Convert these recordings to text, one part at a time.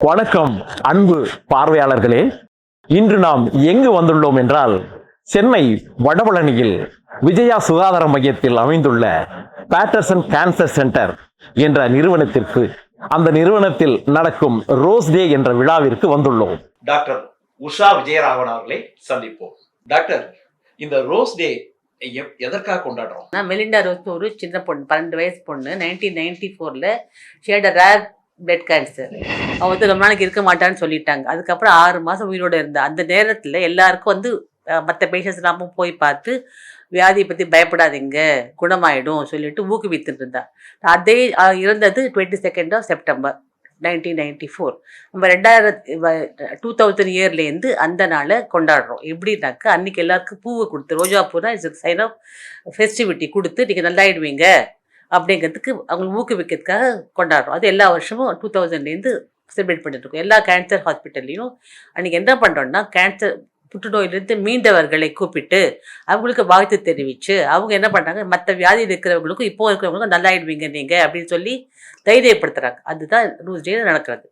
வணக்கம் அன்பு பார்வையாளர்களே. இன்று நாம் எங்கு வந்துள்ளோம் என்றால், சென்னை வடபழனியில் விஜயா சுகாதார மையத்தில் அமைந்துள்ள பேட்டர்சன் கேன்சர் சென்டர் என்ற நிறுவனத்திற்கு, அந்த நிறுவனத்தில் நடக்கும் ரோஸ் டே என்ற விழாவிற்கு வந்துள்ளோம். டாக்டர் உஷா விஜயராகவன் அவர்களை சந்திப்போம். டாக்டர், இந்த ரோஸ் டே எதற்காக கொண்டாடுறோம்? மெலிண்டா ரோஸ் ஒரு சின்ன பொண்ணு, 12 வயசு பொண்ணு, 1994 ஷேட் ரேர் பிளட் கேன்சர். அவ வந்து ரொம்ப நாளைக்கு இருக்க மாட்டான்னு சொல்லிட்டாங்க. அதுக்கப்புறம் 6 மாதம் உயிரோடு இருந்தா. அந்த நேரத்தில் எல்லாருக்கும் மற்ற பேஷண்ட்ஸ் எல்லாமும் போய் பார்த்து வியாதியை பற்றி பயப்படாதீங்க, குணமாயிடும் சொல்லிட்டு ஊக்குவித்துட்டு இருந்தா. அதே இருந்தது 22 செப்டம்பர் 1994. நம்ம 2000 இயர்லேருந்து அந்த நாளை கொண்டாடுறோம். எப்படின்னாக்கா, அன்றைக்கி எல்லாருக்கும் பூவை கொடுத்து, ரோஜா பூனா இட்ஸ் சைன் ஆஃப் ஃபெஸ்டிவிட்டி கொடுத்து நீங்கள் நல்லாயிடுவீங்க அப்படிங்கிறதுக்கு அவங்களுக்கு ஊக்குவிக்கிறதுக்காக கொண்டாடுறோம். அது எல்லா வருஷமும் 2000லேருந்து செலிப்ரேட் பண்ணிட்டுருக்கோம். எல்லா கேன்சர் ஹாஸ்பிட்டல்லையும் அன்றைக்கி என்ன பண்ணுறோன்னா, கேன்சர் புற்றுநோயிலிருந்து மீண்டவர்களை கூப்பிட்டு அவங்களுக்கு வாழ்த்து தெரிவித்து, அவங்க என்ன பண்ணுறாங்க, மற்ற வியாதியில் இருக்கிறவங்களுக்கும் இப்போ இருக்கிறவங்களுக்கும் நல்லாயிடுவீங்க நீங்கள் அப்படின்னு சொல்லி தைரியப்படுத்துகிறாங்க. அதுதான் ரோஸ் டே நடக்கிறது.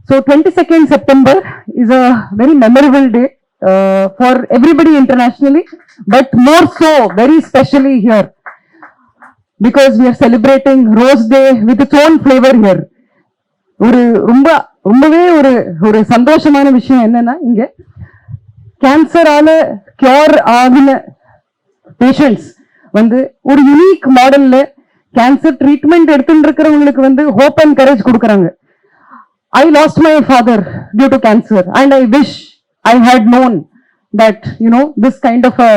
So 22nd September is a very memorable day for everybody internationally, but more so very specially here, because we are celebrating Rose Day with its own flavor here. ரொம்பவே ஒரு சந்தோஷமான விஷயம் என்னன்னா, இங்க கேன்சரால கியூர் ஆகின பேஷண்ட்ஸ் ஒரு unique மாடல்ல cancer treatment எடுத்துட்டு இருக்கிறவங்களுக்கு ஹோப் அண்ட் கரேஜ் கொடுக்குறாங்க. I lost my father due to cancer, and I wish I had known that, this kind of a,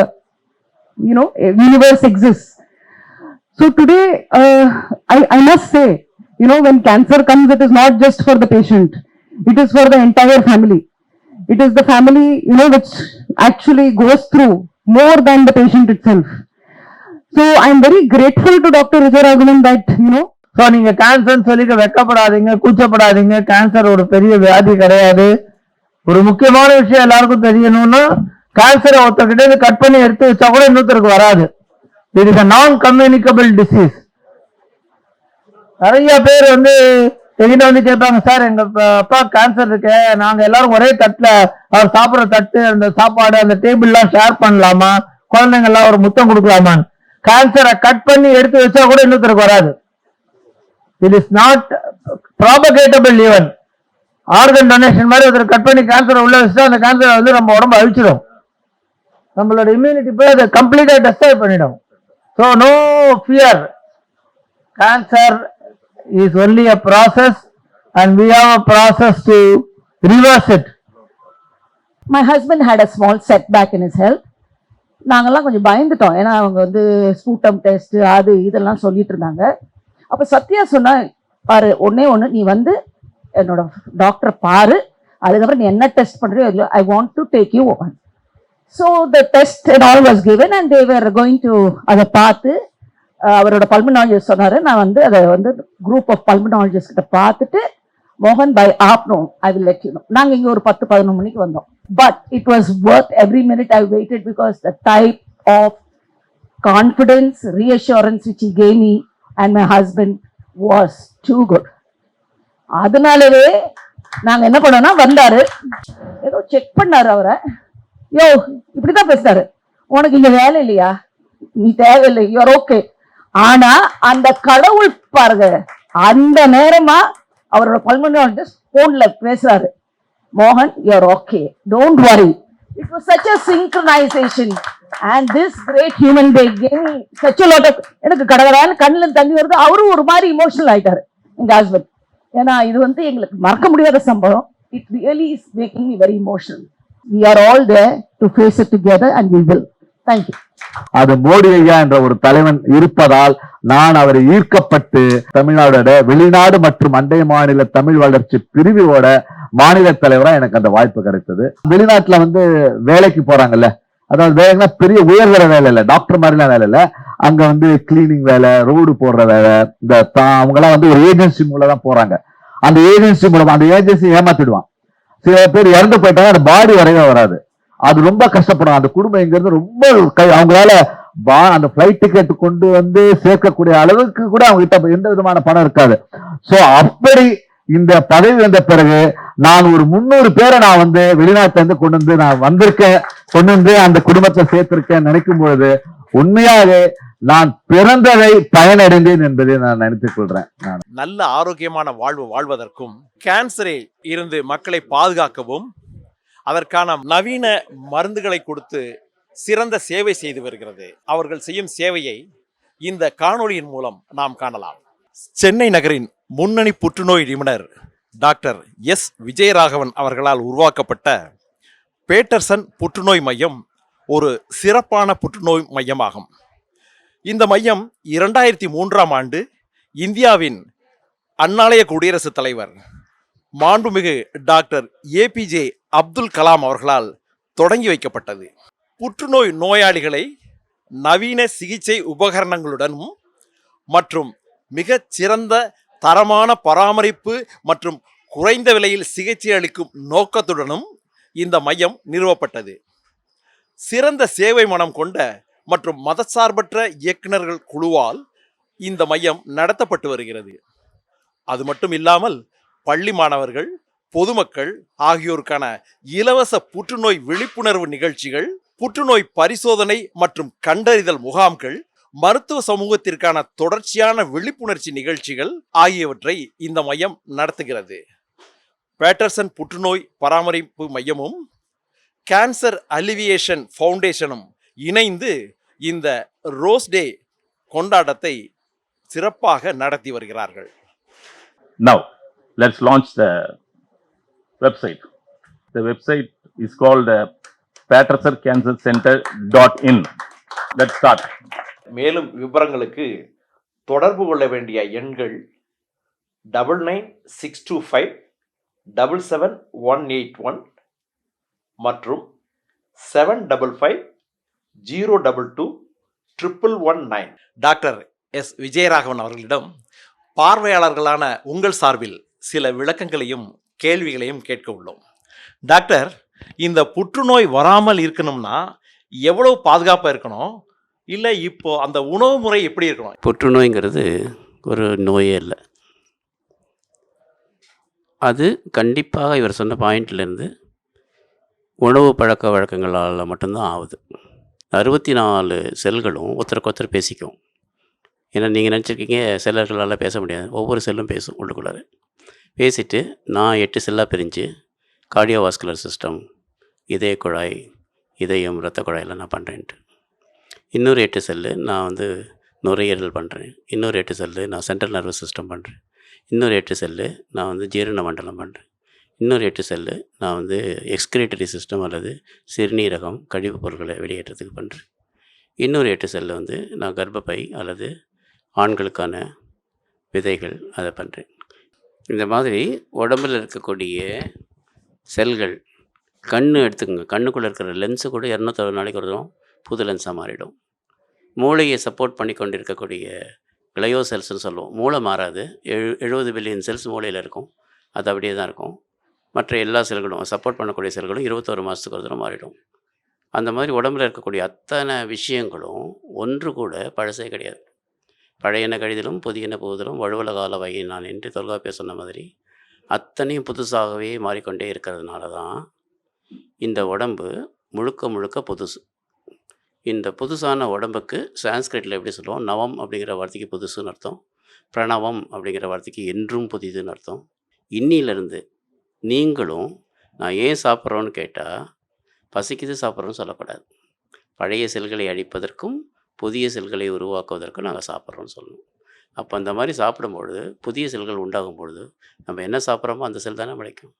universe exists. So today, I must say, when cancer comes, it is not just for the patient. It is for the entire family. It is the family, which actually goes through more than the patient itself. So I am very grateful to Dr. Vijayaraghavan that, so நீங்க cancer சொல்லிக்க வெக்கப்படாதீங்க, கூச்சப்படாதீங்க. Cancer ஒரு பெரிய வியாதி கிடையாது. ஒரு முக்கியமான விஷயம் எல்லாருக்கும் தெரியணும்னா, கேன்சரை ஒருத்தர்கிட்ட கட் பண்ணி எடுத்து வச்சா கூட இன்னொருத்தருக்கு வராது. இட் இஸ் அ நான் கம்யூனிகபிள் டிசீஸ். நிறைய பேர் எங்கிட்ட கேட்பாங்க, சார் எங்க அப்பா கேன்சர் இருக்கு, நாங்க எல்லாரும் ஒரே தட்டுல அவர் சாப்பிட்ற தட்டு, அந்த சாப்பாடு, அந்த டேபிள் எல்லாம் ஷேர் பண்ணலாமா, குழந்தைங்க எல்லாம் ஒரு முத்தம் கொடுக்கலாமான்னு. கேன்சரை கட் பண்ணி எடுத்து வச்சா கூட இன்னொருத்தருக்கு வராது. It is not propagatable even. Organ donation மாதிரி ஒருத்தர் கட் பண்ணி கேன்சரை உள்ள வச்சுட்டா அந்த கேன்சர் நம்ம உடம்பு அழிச்சிடும். நம்மளோட இம்யூனிட்டி போய் அதை கம்ப்ளீட்டா டெஸ்ட்ராய் பண்ணிடும். So no fear. Cancer is only a process and we have a process to reverse it. My husband had a small setback in his health. நாங்கெல்லாம் கொஞ்சம் பயந்துட்டோம். ஏன்னா அவங்க ஸ்பூட்டம் டெஸ்ட் அது இதெல்லாம் சொல்லிட்டு இருந்தாங்க. அப்ப சத்யா சொன்னா, பாரு, ஒன்னே நீ என்னோட டாக்டரை பாரு, அதுக்கப்புறம் நீ என்ன டெஸ்ட் பண்றியோ, I want to take you over. So the test and all was given and they were going to அதை பார்த்து அவரோட பல்மனாலஜிஸ்ட் சொன்னாரு, நான் அதை குரூப் ஆஃப் பல்மனாலஜிஸ்ட் கிட்ட பார்த்துட்டு, மோகன் by afternoon I will let you know. நாங்க இங்க ஒரு 10-11 மணிக்கு வந்தோம். But it was worth every minute I waited, because the type of confidence, reassurance which he gave me and my husband was too good. அதனாலவே நாங்க என்ன பண்ணோம்னா வந்தாரு, ஏதோ செக் பண்ணாரு அவரை. யோ இப்படிதான் பேசினாரு, உனக்கு இங்க வேலை இல்லையா, நீ தேவையில்லை, யூஆர் ஓகே. ஆனா அந்த கடவுள் பாருங்க, அந்த நேரமா அவரோட பல்மனாலஜிஸ்ட் போன்ல பேசுறாரு, மோகன் you're okay, don't worry. It was such a synchronization and this great human being gave me such a lot of, எனக்கு கடகடான்னு கண்ணில் தண்ணி வருது. அவரும் ஒரு மாதிரி இமோஷனல் ஆயிட்டாரு எங்க ஹஸ்பண்ட். ஏன்னா இது வந்து எங்களுக்கு மறக்க முடியாத சம்பவம். It really is making me very emotional. We are all there to face it together and we will. Thank you. அது மோடி ஐயா என்ற ஒரு தலைவன் இருப்பதால் நான் அவரை ஈர்க்கப்பட்டு தமிழ்நாடோட வெளிநாடு மற்றும் அண்டை மாநில தமிழ் வளர்ச்சி பிரிவோட மாநில தலைவரா எனக்கு அந்த வாய்ப்பு கிடைத்தது. வெளிநாட்டுல வந்து வேலைக்கு போறாங்கல்ல, அதாவது வேலைன்னா பெரிய உயர்தர வேலை இல்லை, டாக்டர் மாதிரிலாம் வேலை இல்லை. அங்க வந்து கிளீனிங் வேலை, ரோடு போடுற வேலை, இந்த அவங்க எல்லாம் வந்து ஒரு ஏஜென்சி மூலம் தான் போறாங்க. அந்த ஏஜென்சி மூலமா அந்த ஏஜென்சி ஏமாத்திடுவான். சில பேர் இறந்து போயிட்டாங்க, அந்த பாடி வரவே வராது. அது ரொம்ப கஷ்டப்படும். அந்த குடும்பம் இங்க இருந்து ரொம்ப அவங்களால அந்த பிளைட் டிக்கெட் கொண்டு வந்து சேர்க்கக்கூடிய அளவுக்கு கூட அவங்க கிட்ட எந்த விதமான பணம் இருக்காது. சோ அப்படி இந்த பதவி வந்த பிறகு நான் ஒரு 300 பேரை நான் வந்து வெளிநாட்டுல இருந்து கொண்டு வந்து அந்த குடும்பத்தை சேர்த்திருக்கேன் நினைக்கும் பொழுது உண்மையாக நான் பிறந்ததை பயனடைந்தேன் என்பதை நான் நினைத்துக் கொள்றேன். நல்ல ஆரோக்கியமான வாழ்வு வாழ்வதற்கும், கேன்சரில் இருந்து மக்களை பாதுகாக்கவும் அதற்கான நவீன மருந்துகளை கொடுத்து சிறந்த சேவை செய்து வருகிறது. அவர்கள் செய்யும் சேவையை இந்த காணொளியின் மூலம் நாம் காணலாம். சென்னை நகரின் முன்னணி புற்றுநோய் நிபுணர் டாக்டர் எஸ் விஜயராகவன் அவர்களால் உருவாக்கப்பட்ட பேட்டர்சன் புற்றுநோய் மையம் ஒரு சிறப்பான புற்றுநோய் மையமாகும். இந்த மையம் 2003ஆம் ஆண்டு இந்தியாவின் அந்நாளைய குடியரசுத் தலைவர் மாண்புமிகு டாக்டர் ஏபிஜே அப்துல் கலாம் அவர்களால் தொடங்கி வைக்கப்பட்டது. புற்றுநோய் நோயாளிகளை நவீன சிகிச்சை உபகரணங்களுடனும் மற்றும் மிகச் சிறந்த தரமான பராமரிப்பு மற்றும் குறைந்த விலையில் சிகிச்சை அளிக்கும் நோக்கத்துடனும் இந்த மையம் நிறுவப்பட்டது. சிறந்த சேவை மனம் கொண்ட மற்றும் மதசார்பற்ற இயக்குநர்கள் குழுவால் இந்த மையம் நடத்தப்பட்டு வருகிறது. அது மட்டும் இல்லாமல் பள்ளி மாணவர்கள், பொதுமக்கள் ஆகியோருக்கான இலவச புற்றுநோய் விழிப்புணர்வு நிகழ்ச்சிகள், புற்றுநோய் பரிசோதனை மற்றும் கண்டறிதல் முகாம்கள், மருத்துவ சமூகத்திற்கான தொடர்ச்சியான விழிப்புணர்ச்சி நிகழ்ச்சிகள் ஆகியவற்றை இந்த மையம் நடத்துகிறது. பேட்டர்சன் புற்றுநோய் பராமரிப்பு மையமும் கேன்சர் அலிவியேஷன் ஃபவுண்டேஷனும் இணைந்து இந்த ரோஸ் டே கொண்டாட்டத்தை சிறப்பாக நடத்தி வருகிறார்கள். Now, let's launch the website. The website is called pattersoncancercenter.in. Let's start. மேலும் விவரங்களுக்கு தொடர்பு கொள்ள வேண்டிய எண்கள் 9962577181 மற்றும் 7550221119. டாக்டர் எஸ் விஜயராகவன் அவர்களிடம் பார்வையாளர்களான உங்கள் சார்பில் சில விளக்கங்களையும் கேள்விகளையும் கேட்க உள்ளோம். டாக்டர், இந்த புற்றுநோய் வராமல் இருக்கணும்னா எவ்வளவு பாதுகாப்பாக இருக்கணும், இல்லை இப்போ அந்த உணவு முறை எப்படி இருக்கணும்? புற்றுநோய்ங்கிறது ஒரு நோயே இல்லை. அது கண்டிப்பாக இவர் சொன்ன பாயிண்ட்லேருந்து உணவு பழக்க வழக்கங்களால் மட்டும்தான் ஆகுது. 64 செல்களும் ஒருத்தருக்கு ஒருத்தர் பேசிக்கும். ஏன்னா நீங்கள் நினச்சிருக்கீங்க செல்லர்களால் பேச முடியாது. ஒவ்வொரு செல்லும் பேசும் உள்ளுக்குள்ளார. பேசிட்டு நான் 8 செல்லாக பிரிஞ்சு கார்டியோவாஸ்குலர் சிஸ்டம், இதய குழாய், இதயம், இரத்த குழாயில் நான் பண்ணுறேன்ட்டு, இன்னொரு 8 செல்லு நான் வந்து நுரையீரல் பண்ணுறேன், இன்னொரு 8 செல்லு நான் சென்ட்ரல் நர்வஸ் சிஸ்டம் பண்ணுறேன், இன்னொரு 8 செல்லு நான் வந்து ஜீரண மண்டலம் பண்ணுறேன், இன்னொரு 8 செல்லு நான் வந்து எக்ஸ்கிரேட்டரி சிஸ்டம் அல்லது சிறுநீரகம் கழிவுப் பொருட்களை வெளியேற்றத்துக்கு பண்ணுறேன், இன்னொரு 8 செல்லு வந்து நான் கர்ப்பப்பை அல்லது ஆண்களுக்கான விதைகள் அதை பண்ணுறேன். இந்த மாதிரி உடம்பில் இருக்கக்கூடிய செல்கள், கண்ணு எடுத்துக்கோங்க, கண்ணுக்குள்ளே இருக்கிற லென்ஸு கூட 260 நாளைக்கு ஒரு தரம் புது லென்ஸாக மாறிடும். மூளையை சப்போர்ட் பண்ணி கொண்டு இருக்கக்கூடிய கிளையோ செல்ஸ்ன்னு சொல்லுவோம். மூளை மாறாது. 70 பில்லியன் செல்ஸ் மூளையில் இருக்கும், அது அப்படியே தான் இருக்கும். மற்ற எல்லா செல்களும், சப்போர்ட் பண்ணக்கூடிய செல்களும் 21 மாதத்துக்கு ஒரு தரம் மாறிடும். அந்த மாதிரி உடம்பில் இருக்கக்கூடிய அத்தனை விஷயங்களும் ஒன்று கூட பழசே கிடையாது. பழையன கழிதலும் புதியன புகுதலும் வழுவல கால வகை நான் என்று தொல்காப்பியர் சொன்ன மாதிரி அத்தனையும் புதுசாகவே மாறிக்கொண்டே இருக்கிறதுனால தான் இந்த உடம்பு முழுக்க முழுக்க புதுசு. இந்த புதுசான உடம்புக்கு சான்ஸ்கிரிட்டில் எப்படி சொல்லுவோம், நவம் அப்படிங்கிற வார்த்தைக்கு புதுசுன்னு அர்த்தம், பிரணவம் அப்படிங்கிற வார்த்தைக்கு என்றும் புதிதுன்னு அர்த்தம். இன்னிலிருந்து நீங்களும் நான் ஏன் சாப்பிட்றோன்னு கேட்டால் பசிக்குது சாப்பிட்றோன்னு சொல்லக்கூடாது. பழைய செல்களை அழிப்பதற்கும் புதிய செல்களை உருவாக்குவதற்கும் நாங்கள் சாப்பிட்றோன்னு சொல்லணும். அப்போ அந்த மாதிரி சாப்பிடும்பொழுது புதிய செல்கள் உண்டாகும் பொழுது நம்ம என்ன சாப்பிட்றோமோ அந்த செல் தானே முளைக்கும்.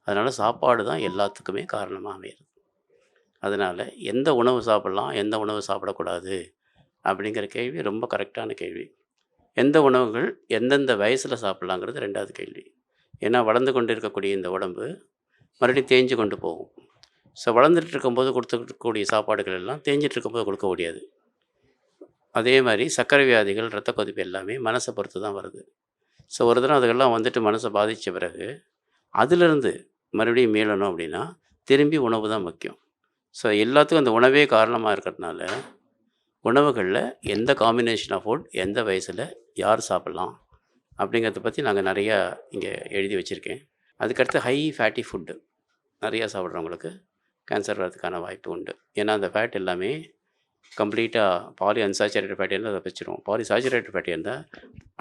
அதனால் சாப்பாடு தான் எல்லாத்துக்குமே காரணமாக அமையுது. அதனால் எந்த உணவு சாப்பிட்லாம், எந்த உணவு சாப்பிடக்கூடாது அப்படிங்கிற கேள்வி ரொம்ப கரெக்டான கேள்வி. எந்த உணவுகள் எந்தெந்த வயசில் சாப்பிட்லாங்கிறது ரெண்டாவது கேள்வி. ஏன்னா வளர்ந்து கொண்டு இருக்கக்கூடிய இந்த உடம்பு மறுபடியும் தேஞ்சு கொண்டு போகும். ஸோ வளர்ந்துட்டு இருக்கும்போது கொடுத்துக்கூடிய சாப்பாடுகள் எல்லாம் தேஞ்சிட்டு இருக்கும்போது கொடுக்க முடியாது. அதே மாதிரி சர்க்கரை வியாதிகள், இரத்த கொதிப்பு எல்லாமே மனசை பொறுத்து தான் வருது. ஸோ ஒரு தடவை அதுக்கெல்லாம் வந்துட்டு மனசை பாதித்த பிறகு அதிலிருந்து மறுபடியும் மீளணும் அப்படின்னா திரும்பி உணவு தான் முக்கியம். ஸோ எல்லாத்துக்கும் அந்த உணவே காரணமாக இருக்கிறதுனால உணவுகளில் எந்த காம்பினேஷன் ஆஃப் ஃபுட் எந்த வயசில் யார் சாப்பிட்லாம் அப்படிங்கிறத பற்றி நாங்கள் நிறையா இங்கே எழுதி வச்சுருக்கேன். அதுக்கடுத்து ஹை ஃபேட்டி ஃபுட்டு நிறையா சாப்பிட்றவங்களுக்கு கேன்சர் வரதுக்கான வாய்ப்பு உண்டு. ஏன்னா அந்த ஃபேட் எல்லாமே கம்ப்ளீட்டாக பாலி அன்சாச்சுரேட்டட் ஃபேட்டி இருந்தால் அதை வச்சுருவோம். பாலி சாச்சுரேட்டட் ஃபேட்டி இருந்தால்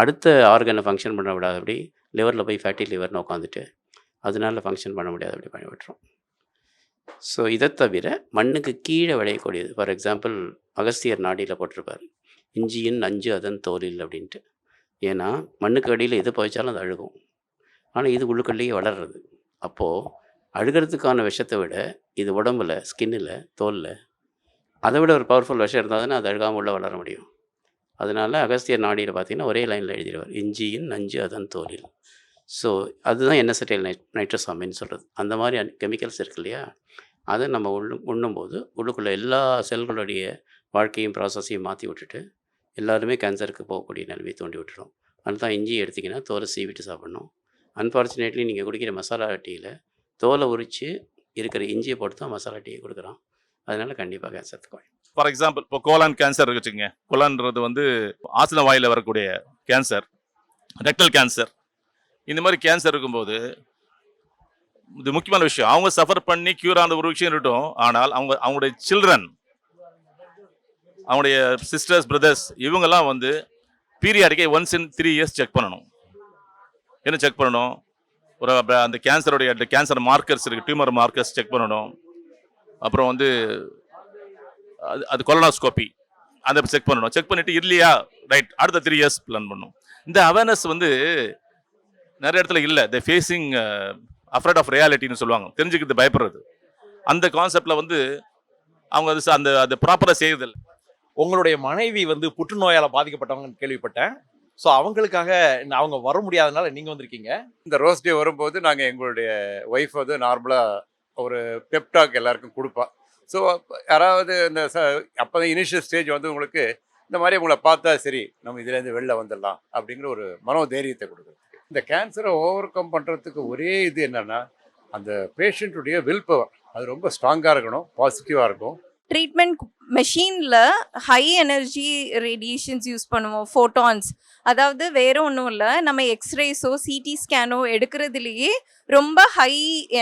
அடுத்த ஆர்கனை ஃபங்க்ஷன் பண்ண விடாதபடி லிவரில் போய் ஃபேட்டி லிவர்னு உட்காந்துட்டு அதனால ஃபங்க்ஷன் பண்ண முடியாதபடி பண்ணி விட்டுரும். ஸோ இதை தவிர மண்ணுக்கு கீழே விளையக்கூடியது, ஃபார் எக்ஸாம்பிள் அகஸ்தியர் நாடியில் போட்டிருப்பார் இஞ்சியின் நஞ்சு அதன் தோலில் அப்படின்ட்டு. ஏன்னா மண்ணுக்கு அடியில் எது போய்ச்சாலும் அது அழுகும், ஆனால் இது உள்ளுக்குள்ளேயே வளர்றது. அப்போது அழுகிறதுக்கான விஷத்தை விட இது உடம்புல, ஸ்கின்னில், தோலில் அதை விட ஒரு பவர்ஃபுல் விஷம் இருந்தால் தானே அது அழுகாமல் உள்ள வளர முடியும். அதனால் அகஸ்தியர் நாடியில் பார்த்திங்கன்னா ஒரே லைனில் எழுதிடுவார் இஞ்சியின் நஞ்சு அதன் தோலில். ஸோ அதுதான் NSAID நைட்ரோசாமின்னு சொல்கிறது. அந்த மாதிரி கெமிக்கல்ஸ் இருக்கு இல்லையா, அதை நம்ம உண்ணும்போது உள்ளுக்குள்ளே எல்லா செல்களுடைய வாழ்க்கையும் ப்ராசஸையும் மாற்றி விட்டுட்டு எல்லாருமே கேன்சருக்கு போகக்கூடிய நிலைமையை தோண்டி விட்டுரும். அதனால தான் இஞ்சி எடுத்திங்கன்னா தோலை சீவிட்டு சாப்பிட்ணும். அன்ஃபார்ச்சுனேட்லி நீங்கள் குடிக்கிற மசாலா டீயில் தோலை உரித்து இருக்கிற இஞ்சியை போட்டு தான் மசாலா டீயை கொடுக்குறோம். அதனால் கண்டிப்பாக கேன்சருக்கு வாய்ப்பு. ஃபார் எக்ஸாம்பிள் இப்போ கோலான் கேன்சர் வச்சுக்கோங்க. கோலான்றது வந்து ஆசன வாயில் வரக்கூடிய கேன்சர், ரெக்டல் கேன்சர், இந்த மாதிரி கேன்சர் இருக்கும்போது இது முக்கியமான விஷயம். அவங்க சஃபர் பண்ணி க்யூர் ஆன ஒரு விஷயம் இருக்கட்டும், ஆனால் அவங்களுடைய சில்ட்ரன், அவங்களுடைய சிஸ்டர்ஸ், பிரதர்ஸ் இவங்கெல்லாம் வந்து பீரியாடிக்கே ஒன்ஸ் இன் 3 years செக் பண்ணணும். என்ன செக் பண்ணணும்? ஒரு அந்த கேன்சர் மார்க்கர்ஸ் இருக்குது, டியூமர் மார்க்கர்ஸ் செக் பண்ணணும். அப்புறம் வந்து அது கொலனோஸ்கோபி அதை செக் பண்ணணும். செக் பண்ணிட்டு இல்லையா ரைட் அடுத்த 3 years பிளான் பண்ணணும். இந்த அவேர்னஸ் வந்து நிறைய இடத்துல இல்லை. த ஃபேஸிங் அஃப்ரட் ஆஃப் ரியாலிட்டின்னு சொல்லுவாங்க, தெரிஞ்சுக்கிறது பயப்படுறது. அந்த கான்செப்டில் வந்து அவங்க அது ப்ராப்பராக செய்யறதில்லை. உங்களுடைய மனைவி வந்து புற்றுநோயால் பாதிக்கப்பட்டவங்கன்னு கேள்விப்பட்டேன். ஸோ அவங்களுக்காக அவங்க வர முடியாதனால நீங்கள் வந்திருக்கீங்க. இந்த ரோஸ் டே வரும்போது நாங்கள் எங்களுடைய ஒய்ஃப் வந்து நார்மலாக ஒரு பெப்டாக் எல்லாருக்கும் கொடுப்பா. ஸோ யாராவது இந்த அப்போ தான் இனிஷியல் ஸ்டேஜ் வந்து உங்களுக்கு இந்த மாதிரி உங்களை பார்த்தா சரி நம்ம இதுலேருந்து வெளில வந்துடலாம் அப்படிங்கிற ஒரு மனோதைரியத்தை கொடுக்குறது. இந்த கேன்சரை ஓவர் கம் பண்ணுறதுக்கு ஒரே இது என்னென்னா அந்த பேஷண்ட்டுடைய வில் பவர் அது ரொம்ப ஸ்ட்ராங்காக இருக்கணும், பாசிட்டிவாக இருக்கும். ட்ரீட்மெண்ட் மெஷினில் ஹை எனர்ஜி ரேடியேஷன்ஸ் யூஸ் பண்ணுவோம், ஃபோட்டான்ஸ். அதாவது வேறு ஒன்றும் இல்லை, நம்ம எக்ஸ்ரேஸோ சிடி ஸ்கேனோ எடுக்கிறதுலையே ரொம்ப ஹை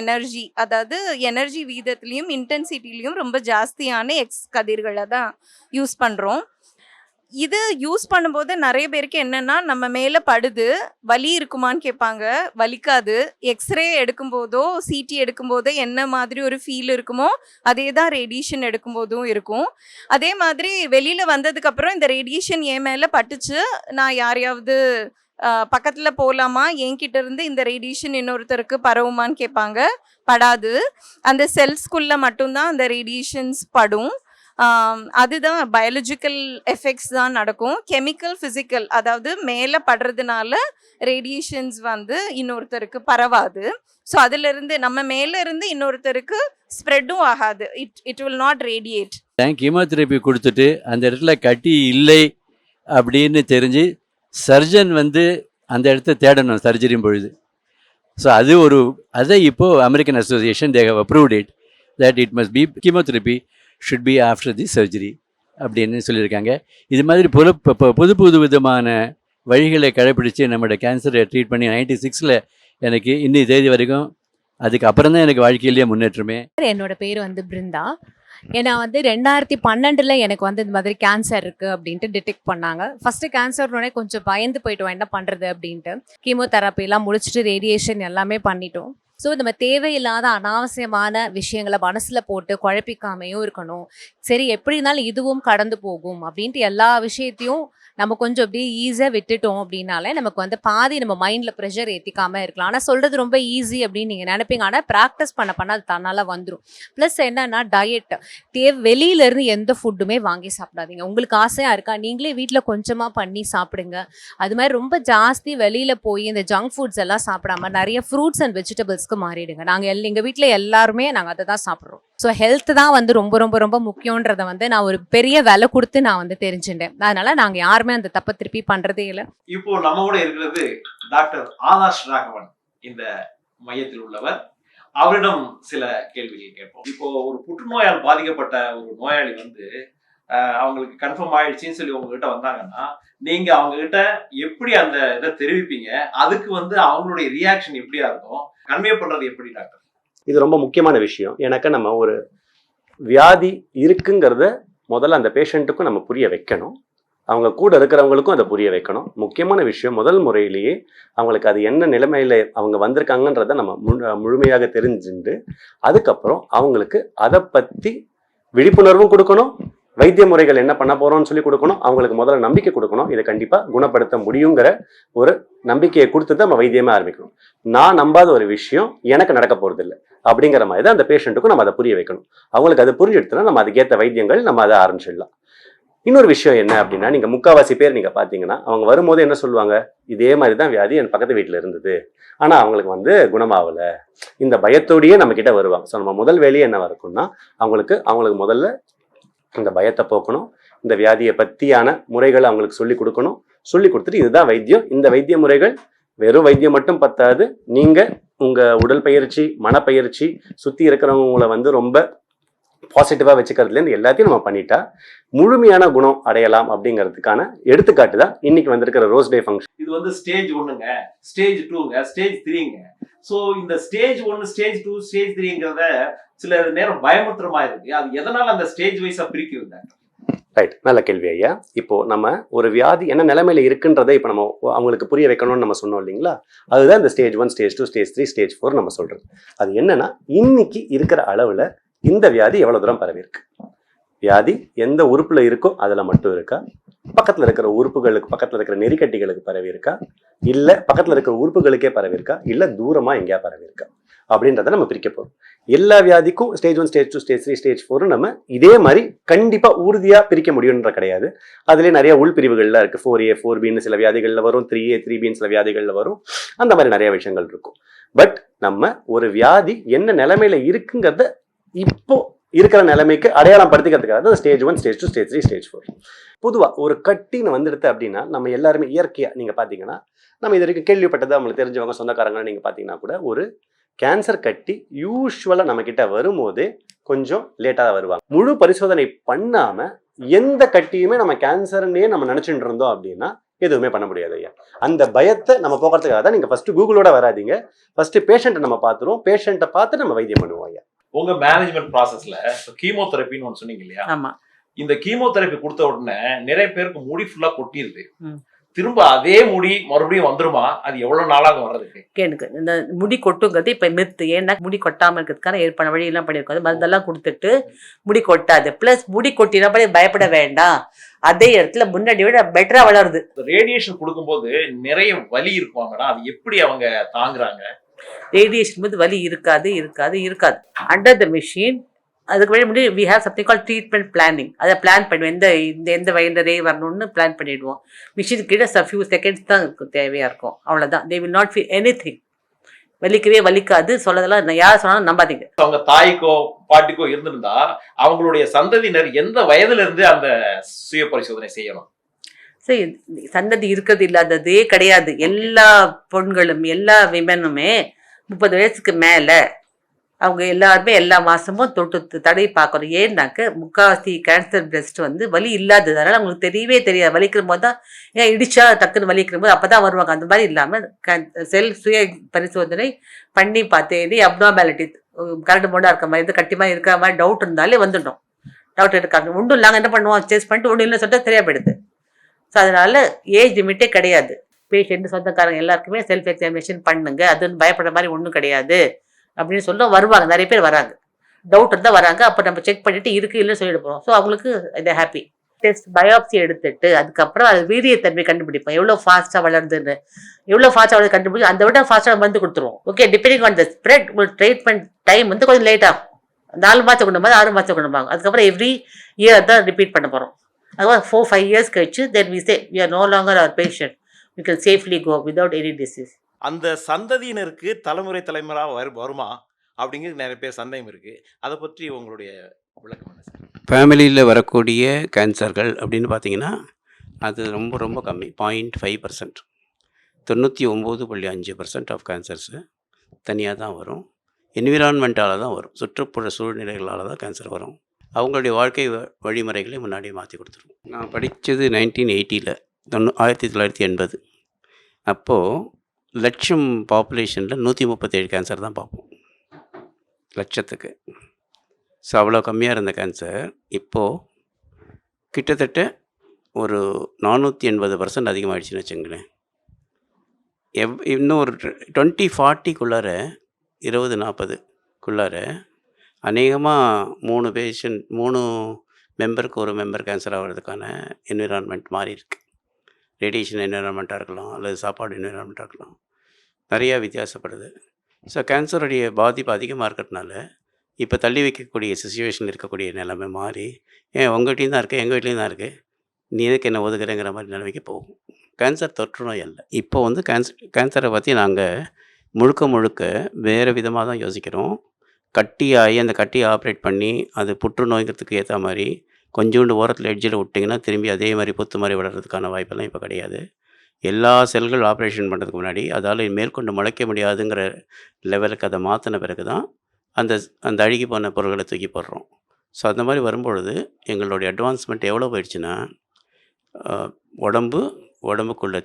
எனர்ஜி, அதாவது எனர்ஜி வீதத்துலேயும் இன்டென்சிட்டிலையும் ரொம்ப ஜாஸ்தியான கதிர்களை தான் யூஸ் பண்ணுறோம். இது யூஸ் பண்ணும்போது நிறைய பேருக்கு என்னென்னா நம்ம மேலே படுது, வலி இருக்குமான்னு கேட்பாங்க. வலிக்காது. எக்ஸ்ரே எடுக்கும்போதோ சிடி எடுக்கும்போதோ என்ன மாதிரி ஒரு ஃபீல் இருக்குமோ அதே தான் ரேடியேஷன் எடுக்கும்போதும் இருக்கும். அதே மாதிரி வெளியில் வந்ததுக்கப்புறம் இந்த ரேடியேஷன் என் மேலே பட்டுச்சு, நான் யாரையாவது பக்கத்தில் போகலாமா, என்கிட்ட இருந்து இந்த ரேடியேஷன் இன்னொருத்தருக்கு பரவுமான்னு கேட்பாங்க. படாது. அந்த செல்ஸ்குள்ளே மட்டும்தான் அந்த ரேடியேஷன்ஸ் படும். அதுதான் பயாலஜிக்கல் எஃபெக்ட்ஸ் தான் நடக்கும். கெமிக்கல், ஃபிசிக்கல், அதாவது மேலே படுறதுனால ரேடியேஷன்ஸ் வந்து இன்னொருத்தருக்கு பரவாது. ஸோ அதிலிருந்து நம்ம மேலே இருந்து இன்னொருத்தருக்கு ஸ்ப்ரெட்டும் ஆகாது. It will not radiate. Chemotherapy கொடுத்துட்டு அந்த இடத்துல கட்டி இல்லை அப்படின்னு தெரிஞ்சு சர்ஜன் வந்து அந்த இடத்த தேடணும் சர்ஜரியும் பொழுது. ஸோ அதை இப்போது American association they have approved it that it must be chemotherapy should be after the surgery அப்படின்னு சொல்லியிருக்காங்க. இது மாதிரி புது விதமான வழிகளை கடைப்பிடித்து நம்மளோட கேன்சரை ட்ரீட் பண்ணி 96 எனக்கு இன்னி தேதி வரைக்கும் அதுக்கு அப்புறம் தான் எனக்கு வாழ்க்கையிலேயே முன்னேற்றமே. என்னோட பேர் வந்து பிருந்தா. ஏன்னா வந்து 2012 எனக்கு வந்து இந்த மாதிரி கேன்சர் இருக்குது அப்படின்ட்டு டிடெக்ட் பண்ணாங்க. ஃபஸ்ட்டு கேன்சர்னோடனே கொஞ்சம் பயந்து போயிட்டோம், என்ன பண்ணுறது அப்படின்ட்டு. கீமோதெரப்பிலாம் முடிச்சுட்டு ரேடியேஷன் எல்லாமே பண்ணிட்டோம். ஸோ நம்ம தேவையில்லாத அனாவசியமான விஷயங்களை மனசில் போட்டு குழப்பிக்காமையும் இருக்கணும். சரி எப்படி இருந்தாலும் இதுவும் கடந்து போகும் அப்படின்ட்டு எல்லா விஷயத்தையும் நம்ம கொஞ்சம் அப்படியே ஈஸியாக விட்டுட்டோம் அப்படின்னாலே நமக்கு வந்து பாதி நம்ம மைண்டில் ப்ரெஷர் ஏற்றிக்காமல் இருக்கலாம். ஆனால் சொல்கிறது ரொம்ப ஈஸி அப்படின்னு நீங்கள் நினைப்பீங்க. ஆனால் ப்ராக்டிஸ் பண்ண அது தன்னால் வந்துடும். ப்ளஸ் என்னன்னா டயட் வெளியிலேருந்து எந்த ஃபுட்டுமே வாங்கி சாப்பிடாதீங்க. உங்களுக்கு ஆசையாக இருக்கா, நீங்களே வீட்டில் கொஞ்சமாக பண்ணி சாப்பிடுங்க. அது மாதிரி ரொம்ப ஜாஸ்தி வெளியில் போய் இந்த ஜங்க் ஃபுட்ஸ் எல்லாம் சாப்பிடாம நிறைய ஃப்ரூட்ஸ் அண்ட் வெஜிடபிள்ஸ்க்கு மாறிடுங்க. நாங்கள் எங்கள் வீட்டில் எல்லாருமே நாங்கள் அதை தான் சாப்பிட்றோம். ஸோ ஹெல்த் தான் வந்து ரொம்ப ரொம்ப ரொம்ப முக்கியன்றதை வந்து நான் ஒரு பெரிய விலை கொடுத்து நான் வந்து தெரிஞ்சுட்டேன். அதனால நாங்கள் யாருமே அந்த தப்பை திருப்பி பண்ணுறதே இல்லை. இப்போ நம்ம கூட இருக்கிறது டாக்டர் ஆதாஷ் ராகவன், இந்த மையத்தில் உள்ளவர். அவரிடம் சில கேள்விகள் கேட்போம். இப்போ ஒரு புற்றுநோயால் பாதிக்கப்பட்ட ஒரு நோயாளி வந்து அவங்களுக்கு கன்ஃபார்ம் ஆயிடுச்சுன்னு சொல்லி உங்ககிட்ட வந்தாங்கன்னா நீங்க அவங்க கிட்ட எப்படி அந்த இதை தெரிவிப்பீங்க? அதுக்கு வந்து அவங்களுடைய ரியாக்ஷன் எப்படியா இருக்கும்? கன்வே பண்றது எப்படி டாக்டர்? இது ரொம்ப முக்கியமான விஷயம். எனக்கு நம்ம ஒரு வியாதி இருக்குங்கிறத முதல்ல அந்த பேஷண்ட்டுக்கும் நம்ம புரிய வைக்கணும், அவங்க கூட இருக்கிறவங்களுக்கும் அதை புரிய வைக்கணும். முக்கியமான விஷயம், முதல் முறையிலேயே அவங்களுக்கு அது என்ன நிலைமையில அவங்க வந்திருக்காங்கன்றத நம்ம முழுமையாக தெரிஞ்சுட்டு அதுக்கப்புறம் அவங்களுக்கு அதை பற்றி விழிப்புணர்வும் கொடுக்கணும், வைத்திய முறைகள் என்ன பண்ண போறோம்னு சொல்லி கொடுக்கணும், அவங்களுக்கு முதல்ல நம்பிக்கை கொடுக்கணும். இதை கண்டிப்பா குணப்படுத்த முடியுங்கிற ஒரு நம்பிக்கையை கொடுத்து நம்ம வைத்தியமே ஆரம்பிக்கணும். நான் நம்பாத ஒரு விஷயம் எனக்கு நடக்க போறது இல்லை அப்படிங்கிற மாதிரி தான் அந்த பேஷண்ட்டுக்கும் நம்ம அதை புரிய வைக்கணும். அவங்களுக்கு அதை புரிஞ்செடுத்துனா நம்ம அதுக்கேற்ற வைத்தியங்கள் நம்ம அதை ஆரம்பிச்சிடலாம். இன்னொரு விஷயம் என்ன அப்படின்னா, நீங்க முக்காவாசி பேர் நீங்க பாத்தீங்கன்னா அவங்க வரும்போது என்ன சொல்லுவாங்க, இதே மாதிரி தான் வியாதி என் பக்கத்து வீட்டுல இருந்தது, ஆனா அவங்களுக்கு வந்து குணமாகல, இந்த பயத்தோடயே நம்ம கிட்ட வருவாங்க. ஸோ நம்ம முதல் வேலையே என்ன இருக்கும்னா அவங்களுக்கு முதல்ல இந்த பயத்தை போக்கணும், இந்த வியாதியை பற்றியான முறைகளை அவங்களுக்கு சொல்லி கொடுக்கணும். சொல்லி கொடுத்துட்டு இதுதான் வைத்தியம், இந்த வைத்திய முறைகள் வெறும் வைத்தியம் மட்டும் பத்தாது, நீங்கள் உங்கள் உடல் பயிற்சி, மனப்பயிற்சி, சுற்றி இருக்கிறவங்களை வந்து ரொம்ப பாசிட்டிவாக வச்சுக்கிறதுலேருந்து எல்லாத்தையும் நம்ம பண்ணிட்டா முழுமையான குணம் அடையலாம் அப்படிங்கிறதுக்கான எடுத்துக்காட்டு தான் இன்னைக்கு வந்திருக்கிற ரோஸ் டே ஃபங்க்ஷன். இது வந்து ஸ்டேஜ் 1ங்க, ஸ்டேஜ் 2ங்க, ஸ்டேஜ் 3ங்க. ஸோ இந்த ஸ்டேஜ் 1, ஸ்டேஜ் 2, ஸ்டேஜ் 3ங்கிறத சில நேரம் பயமுத்திரமா இருக்கு. அது எதனால அந்த ஸ்டேஜ் வைஸா பிரிக்கிறாங்க? ரைட், நல்ல கேள்வி ஐயா. இப்போ நம்ம ஒரு வியாதி என்ன நிலைமையில இருக்குன்றதை இப்போ நம்ம அவங்களுக்கு புரிய வைக்கணும்னு நம்ம சொன்னோம் இல்லைங்களா, அதுதான் இந்த ஸ்டேஜ் 1, ஸ்டேஜ் 2, ஸ்டேஜ் 3, ஸ்டேஜ் 4 நம்ம சொல்றது. அது என்னன்னா, இன்னைக்கு இருக்கிற அளவுல இந்த வியாதி எவ்வளவு தூரம் பரவி இருக்கு, வியாதி எந்த உறுப்புல இருக்கோ அதுல மட்டும் இருக்கா, பக்கத்துல இருக்கிற உறுப்புகளுக்கு, பக்கத்துல இருக்கிற நெறிக்கட்டிகளுக்கு பரவி இருக்கா, இல்ல பக்கத்துல இருக்கிற உறுப்புகளுக்கே பரவி இருக்கா, இல்ல தூரமா எங்கேயா பரவி இருக்கா அப்படின்றத நம்ம பிரிக்க போறோம். எல்லா வியாதிக்கும் ஸ்டேஜ் 1, ஸ்டேஜ் 2, ஸ்டேஜ் 3, ஸ்டேஜ் 4 நம்ம இதே மாதிரி கண்டிப்பா உறுதியா பிரிக்க முடியும்ன்ற கிடையாது. அதுலேயே நிறைய உள்பிரிவுகள்லாம் இருக்கு. 4A 4Bன்னு சில வியாதிகள்ல வரும், 3A 3Bன்னு சில வியாதிகள்ல வரும். அந்த மாதிரி நிறைய விஷயங்கள் இருக்கும். பட் நம்ம ஒரு வியாதி என்ன நிலைமையில இருக்குங்கிறத இப்போ இருக்கிற நிலைமைக்கு அடையாளம் படுத்திக்கிறதுக்காக ஸ்டேஜ் 1, ஸ்டேஜ் 2, ஸ்டேஜ் 3, ஸ்டேஜ் 4. பொதுவா ஒரு கட்டின்னு வந்துடுது அப்படின்னா நம்ம எல்லாருமே இயற்கையா நீங்க பாத்தீங்கன்னா, நம்ம இது வரைக்கும் கேள்விப்பட்டது அவங்களுக்கு தெரிஞ்சவங்க சொந்தக்காரங்க நீங்க பாத்தீங்கன்னா கூட, ஒரு கேன்சர் கட்டி யூஸ்வலா நம்ம கிட்ட வரும்போதே கொஞ்சம் லேட்டா தான் வருவாங்க. முழு பரிசோதனை பண்ணாம எந்த கட்டியுமே நம்ம கேன்சர்னே நம்ம நினைச்சுட்டு இருந்தோம் அப்படின்னா எதுவுமே பண்ண முடியாது ஐயா. அந்த பயத்தை நம்ம போக்குறதுக்காக தான் நீங்க ஃபர்ஸ்ட் கூகுளோட வராதிங்க, ஃபர்ஸ்ட் பேஷண்ட்டை நம்ம பார்த்துருவோம், பேஷண்ட்டை பார்த்து நம்ம வைத்தியம் பண்ணுவோம் ஐயா. உங்க மேனேஜ்மெண்ட் ப்ராசஸ்ல கீமோதெரப்பின்னு ஒன்று சொன்னீங்க இல்லையா? ஆமா. இந்த கீமோதெரப்பி கொடுத்த உடனே நிறைய பேருக்கு முடி ஃபுல்லா கொட்டிடுது. திரும்ப அதே முடி மறுபடியும் வந்துருமா? அது எவ்வளவு நாளாக வர்றதுக்கு? எனக்கு இந்த முடி கொட்டுங்கிறது இப்ப மித்து. ஏன்னா முடி கொட்டாம இருக்கிறதுக்கான ஏற்பாடு வழியெல்லாம் பண்ணியிருக்கோம். மருந்தெல்லாம் கொடுத்துட்டு முடி கொட்டாது. பிளஸ் முடி கொட்டினா பயப்பட வேண்டாம், அதே இடத்துல முன்னாடி விட பெட்டரா வளருது. ரேடியேஷன் கொடுக்கும்போது நிறைய வலி இருக்குமா மேடம்? அது எப்படி அவங்க தாங்குறாங்க? ரேடியேஷன் போது வலி இருக்காது. அண்டர் த மிஷின் அதுக்கு முன்னாடி we have something call treatment planning. அதை பிளான் பண்ணுவோம், எந்த வயதரே வரணும்னு பிளான் பண்ணிடுவோம். மிஷின் கீழே ஃபியூ செகண்ட்ஸ் தான் தேவையா இருக்கும், அவ்வளோதான். They will not feel anything. வலிக்காது. சொல்லதெல்லாம் யார் சொன்னாலும் நம்பாதீங்க. அவங்க தாய்க்கோ பாட்டிக்கோ இருந்திருந்தா அவங்களுடைய சந்ததியினர் எந்த வயதுல இருந்து அந்த சுய பரிசோதனை செய்யணும்? சரி, சந்ததி இருக்கிறது இல்லாததே கிடையாது. எல்லா பெண்களும் எல்லா விமனுமே 30 வயசுக்கு மேல அவங்க எல்லாருமே எல்லா மாதமும் தொட்டு தடவி பார்க்கணும். ஏன்னாக்க முக்கால்வாசி கேன்சர் பிரெஸ்ட் வந்து வலி இல்லாதது, அதனால் அவங்களுக்கு தெரியவே தெரியாது. வலிக்கிற போது தான் ஏன் இடிச்சா டக்குன்னு வலிக்கிற போது அப்போ தான் வருவாங்க. அந்த மாதிரி இல்லாமல் செல் சுய பரிசோதனை பண்ணி பார்த்தேன் அப்னார்மாலிட்டி கரண்ட் மோடாக இருக்க மாதிரி இது கட்டி மாதிரி இருக்கிற மாதிரி டவுட் இருந்தாலே வந்துடும். டவுட் இருக்காங்க ஒன்றும் இல்லாமல் என்ன பண்ணுவோம், டெஸ்ட் பண்ணிட்டு ஒன்றும் இல்லைன்னு சொல்லிட்டு தெரிய போயிடுது. ஸோ அதனால் ஏஜ் லிமிட்டே கிடையாது. பேஷண்ட் சொந்தக்காரங்க எல்லாருக்குமே செல்ஃப் எக்ஸாமினேஷன் பண்ணுங்க, அதுன்னு பயப்படுற மாதிரி ஒன்றும் கிடையாது அப்படின்னு சொல்ல வருவாங்க. நிறைய பேர் வராங்க, டவுட் இருந்தால் வராங்க. அப்போ நம்ம செக் பண்ணிட்டு இருக்கு இல்லைன்னு சொல்லிட்டு போகிறோம். ஸோ அவங்களுக்கு இதை ஹாப்பி. டெஸ்ட் பயோப்சி எடுத்துட்டு அதுக்கப்புறம் அது வீரியத்தன்மை கண்டுபிடிப்போம், எவ்வளோ ஃபாஸ்ட்டாக வளருதுன்னு. எவ்வளோ ஃபாஸ்ட்டாக வளர்ந்து கண்டுபிடிச்சி அந்த விட ஃபாஸ்ட்டாக மருந்து கொடுத்துருவோம். Okay, depending on the spread உங்களுக்கு ட்ரீட்மெண்ட் டைம் வந்து கொஞ்சம் லேட் ஆகும். 4 மாதம் கொண்டு போது 6 மாதம் கொண்டு போவாங்க. அதுக்கப்புறம் எவ்ரி இயர் தான் ரிப்பீட் பண்ண போகிறோம். அதுக்கப்புறம் 4-5 years கழிச்சு then we say we are no longer our patient, we can safely go without any disease. அந்த சந்ததியினருக்கு தலைமுறையாக வருமா அப்படிங்கிறது நிறைய பேர் சந்தேகம் இருக்குது. அதை பற்றி உங்களுடைய விளக்கம் என்ன சார்? ஃபேமிலியில் வரக்கூடிய கேன்சர்கள் அப்படின்னு பார்த்தீங்கன்னா அது ரொம்ப ரொம்ப கம்மி, 0.5%. 99.5% ஆஃப் கேன்சர்ஸு தனியாக தான் வரும். என்விரான்மெண்ட்டால் தான் வரும், சுற்றுப்புற சூழ்நிலைகளால் தான் கேன்சர் வரும். அவங்களுடைய வாழ்க்கை வழிமுறைகளை முன்னாடியே மாற்றி கொடுத்துருவோம். நான் படித்தது 1980, 1980. அப்போது லட்சம் பாப்புலேஷனில் 137 கேன்சர் தான் பார்ப்போம் லட்சத்துக்கு. ஸோ அவ்வளோ கம்மியாக இருந்த கேன்சர் இப்போது கிட்டத்தட்ட ஒரு 480% அதிகமாகிடுச்சின்னு வச்சுங்களேன். இன்னும் ஒரு 2040 2040 அநேகமாக 3 மெம்பருக்கு ஒரு மெம்பர் கேன்சர் ஆகிறதுக்கான என்விரான்மெண்ட் மாறி இருக்கு. ரேடியேஷன் என்விரான்மெண்ட்டாக இருக்கலாம், அல்லது சாப்பாடு என்விரான்மெண்ட்டாக இருக்கலாம், நிறையா வித்தியாசப்படுது. ஸோ கேன்சருடைய பாதிப்பு அதிகமாக இருக்கிறதுனால இப்போ தள்ளி வைக்கக்கூடிய சிச்சுவேஷனில் இருக்கக்கூடிய நிலைமை மாறி, ஏன் உங்கள் வீட்லேயும் தான் இருக்குது, எங்கள் வீட்லேயும் தான் இருக்குது, நீ எதுக்கு என்ன ஒதுக்குறேங்கிற மாதிரி நிலைமைக்கு போகும். கேன்சர் தொற்று நோய் அல்ல. இப்போ வந்து கேன்சரை பற்றி நாங்கள் முழுக்க வேறு விதமாக தான் யோசிக்கிறோம். கட்டியாகி அந்த கட்டியை ஆப்ரேட் பண்ணி அது புற்றுநோய்கிறதுக்கு ஏற்ற மாதிரி கொஞ்சோண்டு ஓரத்தில் எட்ஜில் விட்டிங்கன்னா திரும்பி அதே மாதிரி புத்து மாதிரி வளர்கிறதுக்கான வாய்ப்பெல்லாம் இப்போ கிடையாது. எல்லா செல்கள் ஆப்ரேஷன் பண்ணுறதுக்கு முன்னாடி அதால் மேற்கொண்டு முளைக்க முடியாதுங்கிற லெவலுக்கு அதை மாற்றின பிறகு தான் அந்த அழுகி போன பொருட்களை தூக்கி போடுறோம். ஸோ அந்த மாதிரி வரும்பொழுது எங்களுடைய அட்வான்ஸ்மெண்ட் எவ்வளோ போயிடுச்சுன்னா, உடம்புக்குள்ள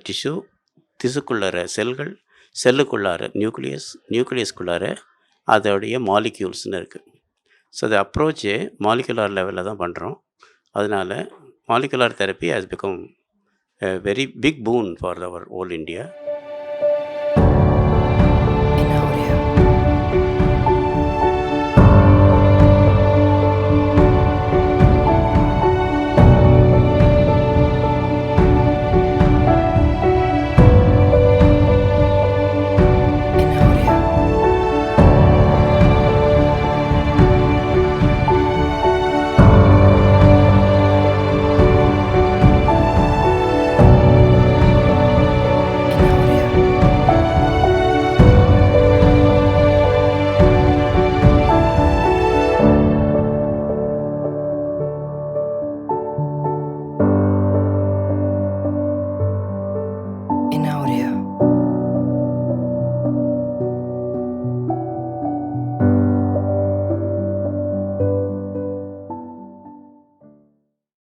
திசுக்குள்ளார செல்கள், செல்லுக்குள்ளார நியூக்ளியஸ்குள்ளார அதோடைய மாலிக்யூல்ஸ்னு இருக்குது. ஸோ அந்த அப்ரோச்சே மாலிகுலார் லெவலில் தான் பண்ணுறோம். அதனால் molecular therapy has become a very big boon for our whole India.